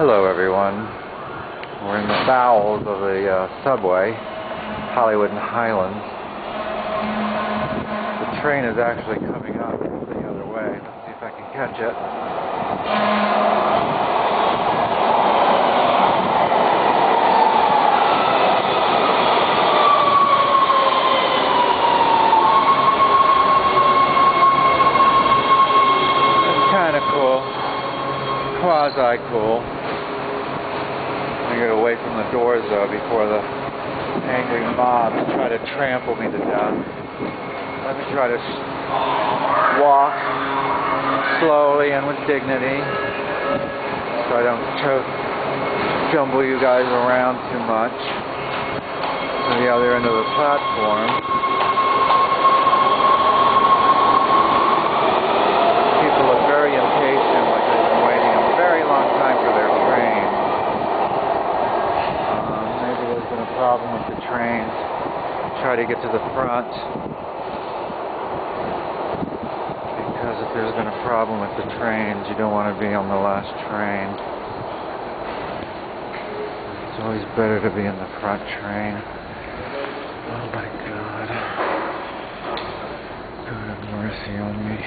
Hello everyone. We're in the bowels of the subway, Hollywood and Highland. The train is actually coming up the other way. Let's see if I can catch it. It's kind of cool. Quasi-cool. I get away from the doors though before the angry mob try to trample me to death. Let me try to walk slowly and with dignity so I don't jumble you guys around too much to the other end of the platform. People look very impatient, like they've been waiting a very long time for their train. Maybe there's been a problem with the trains. Try to get to the front, because if there's been a problem with the trains, you don't want to be on the last train. It's always better to be in the front train. Oh my God. God have mercy on me.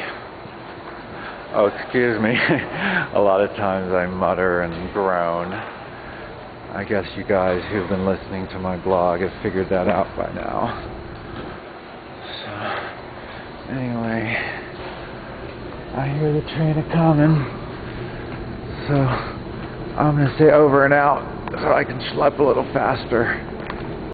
Oh, excuse me. A lot of times I mutter and groan. I guess you guys who've been listening to my blog have figured that out by now. So, anyway, I hear the train a-coming. So, I'm going to say over and out so I can schlep a little faster.